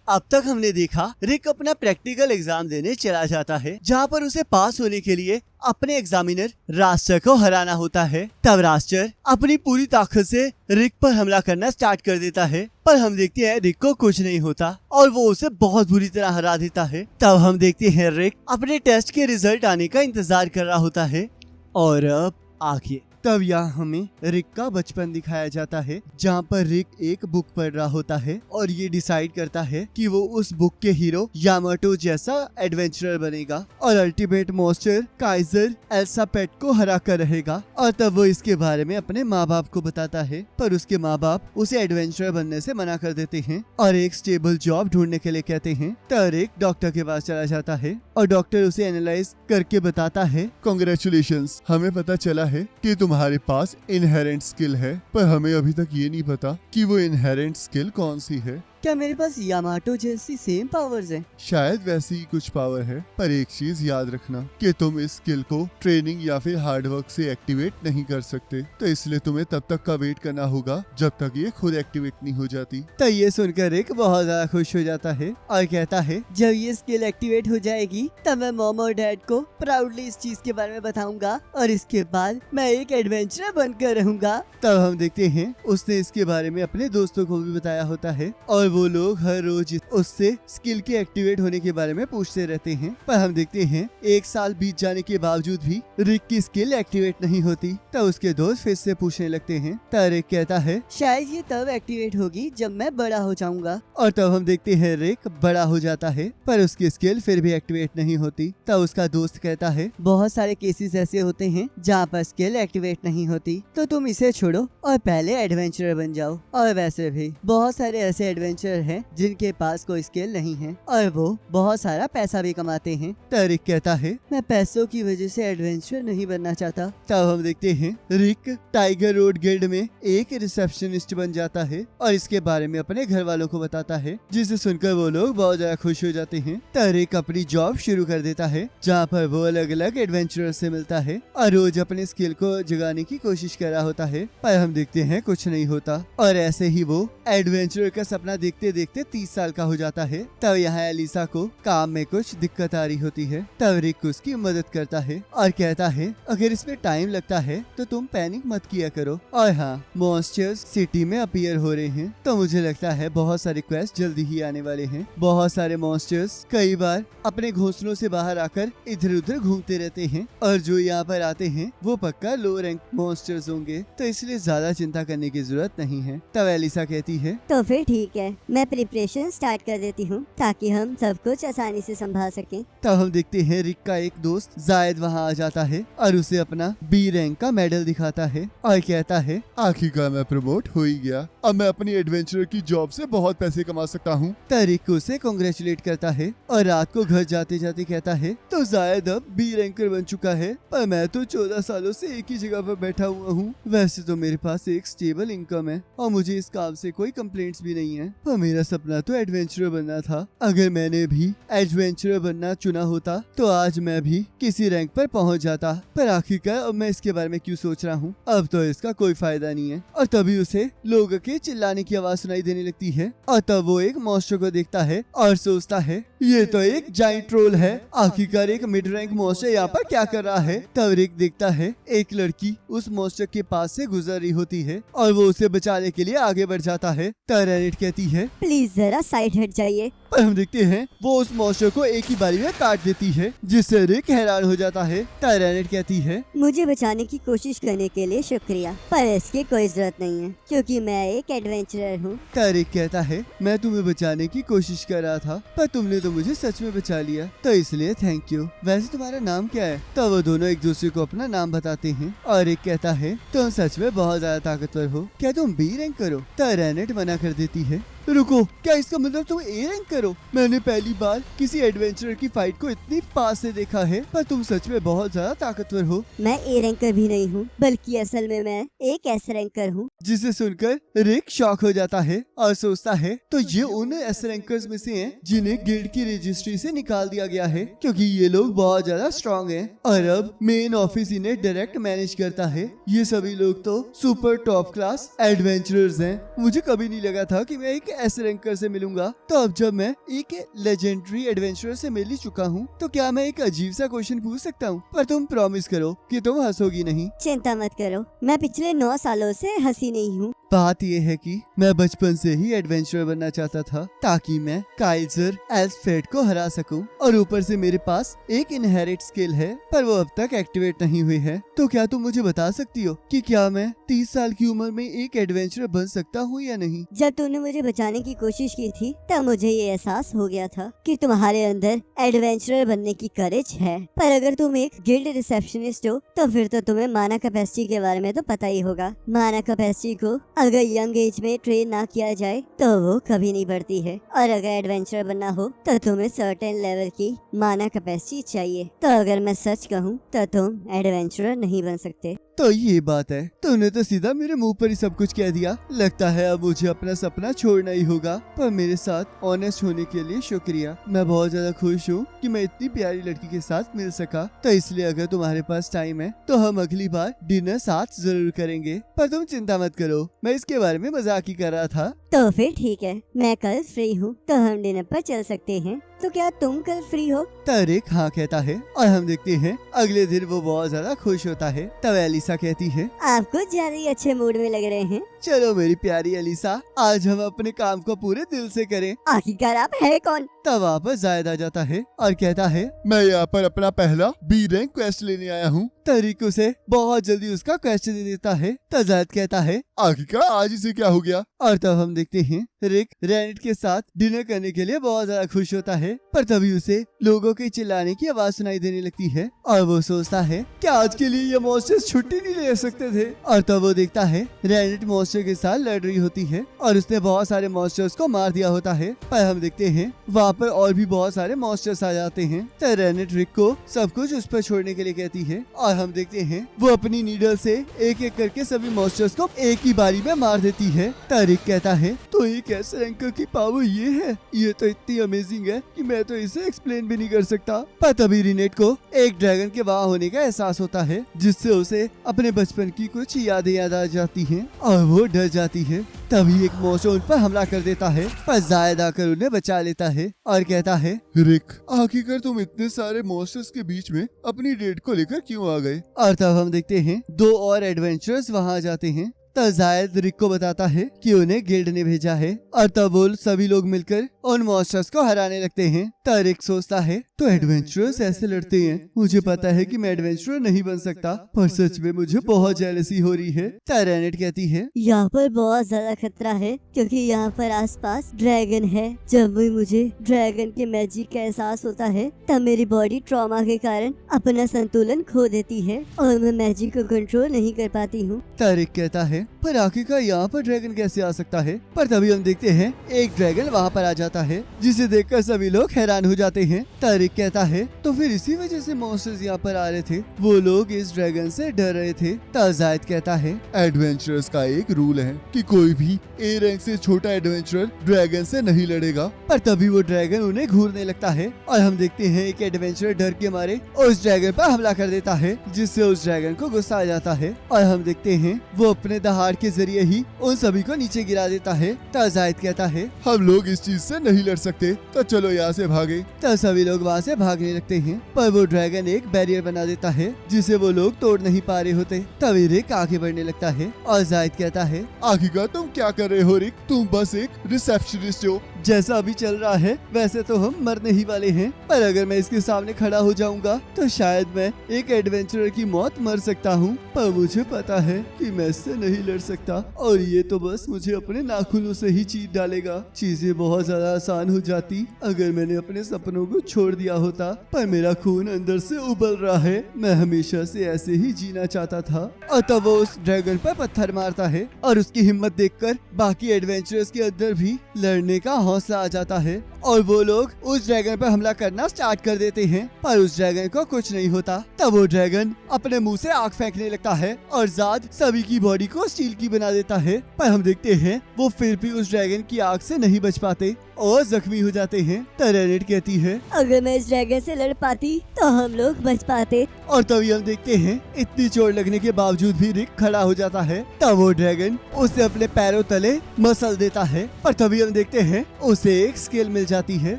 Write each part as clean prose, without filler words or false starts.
अब तक हमने देखा रिक अपना प्रैक्टिकल एग्जाम देने चला जाता है, जहाँ पर उसे पास होने के लिए अपने एग्जामिनर रास्टर को हराना होता है। तब रास्टर अपनी पूरी ताकत से रिक पर हमला करना स्टार्ट कर देता है, पर हम देखते हैं रिक को कुछ नहीं होता और वो उसे बहुत बुरी तरह हरा देता है। तब हम देखते हैं रिक अपने टेस्ट के रिजल्ट आने का इंतजार कर रहा होता है और अब आगे तब यहाँ हमें रिक का बचपन दिखाया जाता है, जहाँ पर रिक एक बुक पढ़ रहा होता है और ये डिसाइड करता है कि वो उस बुक के हीरो यामाटो जैसा एडवेंचरर बनेगा और अल्टीमेट मॉन्स्टर काइजर एल्सा पेट को हरा कर रहेगा। और तब वो इसके बारे में अपने माँ बाप को बताता है, पर उसके माँ बाप उसे एडवेंचरर बनने से मना कर देते हैं और एक स्टेबल जॉब ढूंढने के लिए कहते हैं। तब रिक डॉक्टर के पास चला जाता है और डॉक्टर उसे एनालाइज करके बताता है, कांग्रेचुलेशंस, हमें पता चला है कि तुम्हारे पास इनहेरेंट स्किल है, पर हमें अभी तक ये नहीं पता कि वो इनहेरेंट स्किल कौन सी है। क्या मेरे पास यामाटो जैसी सेम पावर्स हैं? शायद वैसी ही कुछ पावर है, पर एक चीज याद रखना कि तुम इस स्किल को ट्रेनिंग या फिर हार्डवर्क से एक्टिवेट नहीं कर सकते, तो इसलिए तुम्हें तब तक का वेट करना होगा जब तक ये खुद एक्टिवेट नहीं हो जाती। तो ये सुनकर रिक बहुत ज्यादा खुश हो जाता है और कहता है, जब ये स्किल एक्टिवेट हो जाएगी तब मैं मॉम और डैड को प्राउडली इस चीज के बारे में बताऊंगा और इसके बाद मैं एक एडवेंचरर बनकर रहूंगा। तब हम देखते हैं उसने इसके बारे में अपने दोस्तों को भी बताया होता है और वो लोग हर रोज उससे स्किल के एक्टिवेट होने के बारे में पूछते रहते हैं। पर हम देखते हैं एक साल बीत जाने के बावजूद भी रिक की स्किल एक्टिवेट नहीं होती। तब उसके दोस्त फिर से पूछने लगते हैं। तब रिक कहता है, शायद ये तब एक्टिवेट होगी जब मैं बड़ा हो जाऊंगा। और तब हम देखते हैं रिक बड़ा हो जाता है, पर उसकी स्किल फिर भी एक्टिवेट नहीं होती। तब उसका दोस्त कहता है, बहुत सारे केसेस ऐसे होते हैं जहाँ पर स्किल एक्टिवेट नहीं होती, तो तुम इसे छोड़ो और पहले एडवेंचरर बन जाओ। और वैसे भी बहुत सारे ऐसे एडवेंचरर हैं जिनके पास कोई स्किल नहीं है और वो बहुत सारा पैसा भी कमाते हैं। तब रिक कहता है, मैं पैसों की वजह से एडवेंचरर नहीं बनना चाहता। तब हम देखते हैं रिक टाइगर रोड गिल्ड में एक रिसेप्शनिस्ट बन जाता है और इसके बारे में अपने घर वालों को बताता है, जिसे सुनकर वो लोग बहुत ज्यादा खुश हो जाते हैं। तब रिक अपनी जॉब शुरू कर देता है, जहाँ पर वो अलग अलग एडवेंचरर से मिलता है और रोज अपने स्किल को जगाने की कोशिश कर रहा होता है, पर हम देखते हैं कुछ नहीं होता। और ऐसे ही वो एडवेंचरर का सपना देखते देखते 30 साल का हो जाता है। तब यहाँ एलिसा को काम में कुछ दिक्कत आ रही होती है। तब रिक उसकी मदद करता है और कहता है, अगर इसमें टाइम लगता है तो तुम पैनिक मत किया करो। और हाँ, मॉन्स्टर्स सिटी में अपीयर हो रहे हैं, तो मुझे लगता है बहुत सारे क्वेस्ट जल्दी ही आने वाले हैं। बहुत सारे मॉन्स्टर्स कई बार अपने घोंसलों से बाहर आकर इधर उधर घूमते रहते हैं और जो यहाँ पर आते हैं वो पक्का लो रैंक मॉन्स्टर्स होंगे, तो इसलिए ज्यादा चिंता करने की जरूरत नहीं है। तब एलिसा कहती है, तो फिर ठीक है, मैं प्रिपरेशन स्टार्ट कर देती हूँ ताकि हम सब कुछ आसानी से संभाल सकें। तब हम देखते हैं रिक का एक दोस्त जायद वहाँ आ जाता है और उसे अपना बी रैंक का मेडल दिखाता है और कहता है, आखिरकार मैं प्रमोट हो ही गया, अब मैं अपनी एडवेंचरर की जॉब से बहुत पैसे कमा सकता हूँ। तब रिक उसे कांग्रेचुलेट करता है और रात को घर जाते जाते कहता है, तो जायद अब बी रैंकर बन चुका है, पर मैं तो 14 सालों से एक ही जगह पर बैठा हुआ हूँ। वैसे तो मेरे पास एक स्टेबल इनकम है और मुझे इस काम से कोई कंप्लेंट्स भी नहीं है, पर मेरा सपना तो एडवेंचरर बनना था। अगर मैंने भी एडवेंचरर बनना चुना होता तो आज मैं भी किसी रैंक पर पहुंच जाता, पर आखिरकार अब मैं इसके बारे में क्यों सोच रहा हूँ, अब तो इसका कोई फायदा नहीं है। और तभी उसे लोगों के चिल्लाने की आवाज सुनाई देने लगती है और तब वो एक मॉन्स्टर को देखता है और सोचता है, ये तो एक जाइंट ट्रोल है, आखिरकार एक मिड रैंक मॉन्स्टर यहाँ पर क्या कर रहा है। तब रिक देखता है एक लड़की उस मॉन्स्टर के पास से गुजर रही होती है और वो उसे बचाने के लिए आगे बढ़ जाता है। तब रेनिट कहती है, प्लीज जरा साइड हट जाइए। पर हम देखते हैं वो उस मॉन्स्टर को एक ही बारी में काट देती है, जिससे रिक हैरान हो जाता है। तब रेनिट कहती है, मुझे बचाने की कोशिश करने के लिए शुक्रिया, पर इसकी कोई जरूरत नहीं है क्योंकि मैं एक एडवेंचरर हूँ। तब रिक कहता है, मैं तुम्हें बचाने की कोशिश कर रहा था, पर तुमने तो मुझे सच में बचा लिया, तो इसलिए थैंक यू। वैसे तुम्हारा नाम क्या है? तब वो दोनों एक दूसरे को अपना नाम बताते हैं और रिक कहता है, तुम सच में बहुत ज्यादा ताकतवर हो, क्या तुम बी रैंक करो? तब रेनिट मना कर देती है, रुको, क्या इसका मतलब तुम ए रैंक करो? मैंने पहली बार किसी एडवेंचरर की फाइट को इतनी पास से देखा है, पर तुम सच में बहुत ज्यादा ताकतवर हो। मैं ए रैंकर भी नहीं हूँ, बल्कि असल में मैं एक एस रैंकर हूँ। जिसे सुनकर रिक शॉक हो जाता है और सोचता है, तो ये उन एस रैंकर्स में से हैं जिन्हें गिल्ड की रजिस्ट्री से निकाल दिया गया है, क्योंकि ये लोग बहुत ज्यादा स्ट्रॉन्ग हैं और अब मेन ऑफिस इन्हें डायरेक्ट मैनेज करता है। ये सभी लोग तो सुपर टॉप क्लास एडवेंचरर्स हैं। मुझे कभी नहीं लगा था कि मैं एक एस रैंकर से मिलूंगा, तो अब जब मैं मैं एक लेजेंडरी एडवेंचरर से मिल ही चुका हूँ, तो क्या मैं एक अजीब सा क्वेश्चन पूछ सकता हूँ? पर तुम प्रॉमिस करो कि तुम हंसोगी नहीं। चिंता मत करो, मैं पिछले 9 सालों से हंसी नहीं हूँ। बात यह है कि मैं बचपन से ही एडवेंचरर बनना चाहता था ताकि मैं काइजर एल्फ्रेड को हरा सकूं, और ऊपर से मेरे पास एक इनहेरिट स्किल है पर वो अब तक एक्टिवेट नहीं हुई है। तो क्या तुम मुझे बता सकती हो कि क्या मैं 30 साल की उम्र में एक एडवेंचरर बन सकता हूँ या नहीं? जब तुमने मुझे बचाने की कोशिश की थी तब मुझे ये एहसास हो गया था कि तुम्हारे अंदर एडवेंचरर बनने की करेज है, पर अगर तुम एक गिल्ड रिसेप्शनिस्ट हो तो फिर तो तुम्हें माना कैपेसिटी के बारे में तो पता ही होगा। माना कैपेसिटी को अगर यंग एज में ट्रेन ना किया जाए तो वो कभी नहीं बढ़ती है, और अगर एडवेंचरर बनना हो तो तुम्हें सर्टेन लेवल की माना कैपेसिटी चाहिए। तो अगर मैं सच कहूँ तो तुम एडवेंचरर नहीं बन सकते। तो ये बात है, तुमने तो सीधा मेरे मुंह पर ही सब कुछ कह दिया। लगता है अब मुझे अपना सपना छोड़ना ही होगा, पर मेरे साथ ऑनेस्ट होने के लिए शुक्रिया। मैं बहुत ज्यादा खुश हूँ कि मैं इतनी प्यारी लड़की के साथ मिल सका। तो इसलिए अगर तुम्हारे पास टाइम है तो हम अगली बार डिनर साथ जरूर करेंगे। पर तुम चिंता मत करो, मैं इसके बारे में मजाक ही कर रहा था। तो फिर ठीक है, मैं कल फ्री हूँ तो हम डिनर पर चल सकते हैं। तो क्या तुम कल फ्री हो? तारिक हाँ कहता है और हम देखते हैं अगले दिन वो बहुत ज्यादा खुश होता है। तब एलिसा कहती है, आप कुछ ज्यादा ही अच्छे मूड में लग रहे हैं। चलो मेरी प्यारी एलिसा, आज हम अपने काम को पूरे दिल से करें। आखिरकार आप है कौन? तब वापस जायद आ जाता है और कहता है, मैं यहाँ पर अपना पहला बी रैंक क्वेस्ट लेने आया हूँ। तारिक उसे बहुत जल्दी उसका क्वेश्चन दे देता है। तब जायद कहता है, आखिरकार आज इसे क्या हो गया? और तब हम देखते हैं रिक रैनेट के साथ डिनर करने के लिए बहुत ज्यादा खुश होता है। पर तभी उसे लोगों के चिल्लाने की आवाज सुनाई देने लगती है और वो सोचता है क्या आज के लिए ये मॉन्स्टर्स छुट्टी नहीं ले सकते थे। और तब वो देखता है रैनेट मॉन्स्टर के साथ लड़ रही होती है और उसने बहुत सारे मॉन्स्टर्स को मार दिया होता है। पर हम देखते हैं वहाँ पर और भी बहुत सारे मॉन्स्टर्स आ जाते हैं। तो रैनेट रिक को सब कुछ उस पर छोड़ने के लिए कहती है और हम देखते हैं वो अपनी नीडल से एक एक करके सभी मॉन्स्टर्स को एक ही बारी में मार देती है। तारिक कहता है, तो ये कैसे रैंकर की पावर ये है? ये तो इतनी अमेजिंग है कि मैं तो इसे एक्सप्लेन भी नहीं कर सकता। पर तभी रिनेट को एक ड्रैगन के वहाँ होने का एहसास होता है, जिससे उसे अपने बचपन की कुछ यादें याद आ जाती हैं और वो डर जाती है। तभी एक मॉन्स्टर उन पर हमला कर देता है, पर जायद आकर उन्हें बचा लेता है और कहता है, रिक, आखिरकार तुम इतने सारे मॉन्स्टर्स के बीच में अपनी डेट को लेकर क्यों आ गए? और तब हम देखते हैं 2 और एडवेंचरर्स वहाँ आ जाते हैं। तब जायद रिक को बताता है कि उन्हें गिल्ड ने भेजा है और तब वो सभी लोग मिलकर उन मॉन्स्टर्स को हराने लगते हैं। तब रिक सोचता है, तो एडवेंचरर्स ऐसे लड़ते हैं, मुझे पता है कि मैं एडवेंचरर नहीं बन सकता, पर सच में मुझे बहुत जेलसी हो रही है। तब रैनेट कहती है, यहाँ पर बहुत ज्यादा खतरा है क्योंकि यहाँ पर आसपास ड्रैगन है। जब भी मुझे ड्रैगन के मैजिक का एहसास होता है तब मेरी बॉडी ट्रॉमा के कारण अपना संतुलन खो देती है और मैं मैजिक को कंट्रोल नहीं कर पाती हूँ। तब रिक कहता है, पर आखिरकार यहाँ पर ड्रैगन कैसे आ सकता है? पर तभी हम देखते हैं एक ड्रैगन वहाँ पर आ जाता है, जिसे देखकर सभी लोग हैरान हो जाते हैं। तारिक कहता है, तो फिर इसी वजह से मॉन्स्टर्स यहाँ पर आ रहे थे, वो लोग इस ड्रैगन से डर रहे थे। तब जायद कहता है, एडवेंचरर्स का एक रूल है कि कोई भी ए रैंक से छोटा एडवेंचरर ड्रैगन से नहीं लड़ेगा। पर तभी वो ड्रैगन उन्हें घूरने लगता है और हम देखते हैं एक एडवेंचरर डर के मारे उस ड्रैगन पर हमला कर देता है, जिससे उस ड्रैगन को गुस्सा आ जाता है और हम देखते हैं वो अपने दहाड़ के जरिए ही उन सभी को नीचे गिरा देता है। तब जायद कहता है, हम लोग इस चीज से नहीं लड़ सकते, तो चलो यहाँ से भागे। तब सभी लोग वहाँ से भागने लगते हैं, पर वो ड्रैगन एक बैरियर बना देता है जिसे वो लोग तोड़ नहीं पा रहे होते। तभी रिक आगे बढ़ने लगता है और जायद कहता है, आखिरकार तुम क्या कर रहे हो रिक? तुम बस एक रिसेप्शनिस्ट हो। जैसा अभी चल रहा है वैसे तो हम मरने ही वाले हैं, पर अगर मैं इसके सामने खड़ा हो जाऊंगा तो शायद मैं एक एडवेंचरर की मौत मर सकता हूँ। पर मुझे पता है कि मैं इससे नहीं लड़ सकता और ये तो बस मुझे अपने नाखूनों से ही चीर डालेगा। चीजें बहुत ज्यादा आसान हो जाती अगर मैंने अपने सपनों को छोड़ दिया होता, पर मेरा खून अंदर से उबल रहा है। मैं हमेशा से ऐसे ही जीना चाहता था। और तब वो उस ड्रैगन पर पत्थर मारता है और उसकी हिम्मत देखकर बाकी एडवेंचरर्स के अंदर भी लड़ने का हौसला आ जाता है और वो लोग उस ड्रैगन पर हमला करना स्टार्ट कर देते हैं, पर उस ड्रैगन को कुछ नहीं होता। तब वो ड्रैगन अपने मुंह से आग फेंकने लगता है और जाद सभी की बॉडी को स्टील की बना देता है। पर हम देखते हैं वो फिर भी उस ड्रैगन की आग से नहीं बच पाते और जख्मी हो जाते हैं। तब रैनेट कहती है, अगर मैं इस ड्रैगन से लड़ पाती तो हम लोग बच पाते। और तभी हम देखते हैं इतनी चोट लगने के बावजूद भी रिक खड़ा हो जाता है। तब वो ड्रैगन उसे अपने पैरों तले मसल देता है। पर तभी हम देखते हैं उसे एक स्किल मिल जाती है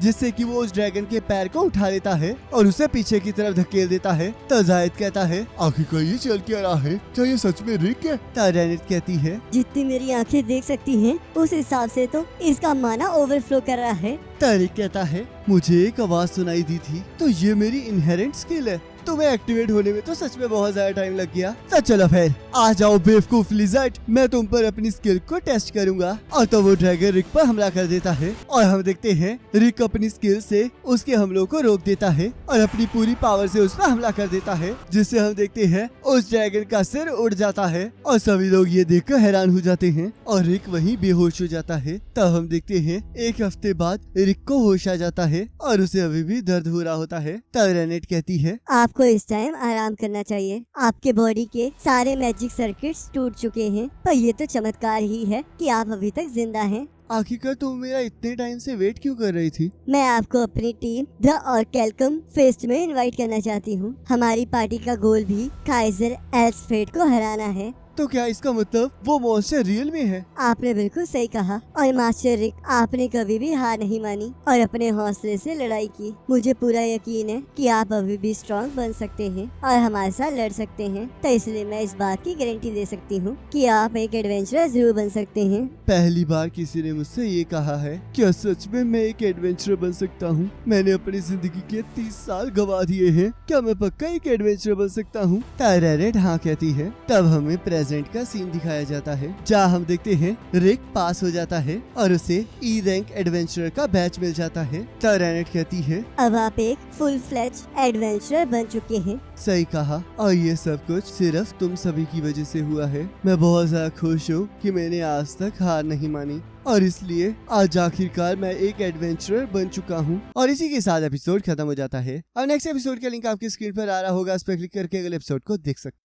जिससे कि वो उस ड्रैगन के पैर को उठा लेता है और उसे पीछे की तरफ धकेल देता है। तो जायद कहता है, आखिरकार ये चल क्या रहा है? क्या ये सच में रिक है? तो रेनिट कहती है, जितनी मेरी आंखें देख सकती हैं उस हिसाब से तो इसका माना ओवरफ्लो कर रहा है। तारिक कहता है, मुझे एक आवाज सुनाई दी थी, तो ये मेरी इनहेरेंट स्किल है। तुम्हें एक्टिवेट होने में तो सच में बहुत ज्यादा टाइम लग गया। तो चलो फिर आ जाओ बेवकूफ लिजर्ड, मैं तुम पर अपनी स्किल को टेस्ट करूंगा। और तो वो ड्रैगन रिक पर हमला कर देता है और हम देखते हैं रिक अपनी स्किल से उसके हमलों को रोक देता है और अपनी पूरी पावर से उस पर हमला कर देता है, जिससे हम देखते हैं उस ड्रैगन का सिर उड़ जाता है और सभी लोग ये देखकर हैरान हो जाते हैं और रिक वहीं बेहोश हो जाता है। तब हम देखते हैं एक हफ्ते बाद रिक को होश आ जाता है और उसे अभी भी दर्द हो रहा होता है। तब रेनेट कहती है, आपको इस टाइम आराम करना चाहिए। आपके बॉडी के सारे मैजिक सर्किट्स टूट चुके हैं, पर ये तो चमत्कार ही है कि आप अभी तक जिंदा हैं। आखिरकार तुम मेरा इतने टाइम से वेट क्यों कर रही थी? मैं आपको अपनी टीम द और कैलकम फेस्ट में इनवाइट करना चाहती हूँ। हमारी पार्टी का गोल भी काइजर एल्सफेड को हराना है। तो क्या इसका मतलब वो मॉन्स्टर रियल में है? आपने बिल्कुल सही कहा। और मास्टर रिक, आपने कभी भी हार नहीं मानी और अपने हौसले से लड़ाई की। मुझे पूरा यकीन है कि आप अभी भी स्ट्रॉन्ग बन सकते हैं और हमारे साथ लड़ सकते हैं। तो इसलिए मैं इस बात की गारंटी दे सकती हूँ कि आप एक एडवेंचरर जरूर बन सकते हैं। पहली बार किसी ने मुझसे ये कहा है। क्या सच में मैं एक एडवेंचरर बन सकता हूँ? मैंने अपनी जिंदगी के 30 साल गवा दिए हैं। क्या मैं पक्का एक एडवेंचरर बन सकता हूँ? रेड हाँ कहती है। तब हमें प्रेजेंट का सीन दिखाया जाता है जहाँ हम देखते हैं रिक पास हो जाता है और उसे ई रैंक एडवेंचरर का बैच मिल जाता है। तो रेनेट कहती है, अब आप एक फुल फ्लेज एडवेंचरर बन चुके हैं। सही कहा, और ये सब कुछ सिर्फ तुम सभी की वजह से हुआ है। मैं बहुत ज्यादा खुश हूँ कि मैंने आज तक हार नहीं मानी और इसलिए आज आखिरकार मैं एक एडवेंचरर बन चुका हूँ। और इसी के साथ एपिसोड खत्म हो जाता है और नेक्स्ट एपिसोड का लिंक आपकी स्क्रीन पर आ रहा होगा, उस पर क्लिक करके अगले एपिसोड को देख सकते हैं।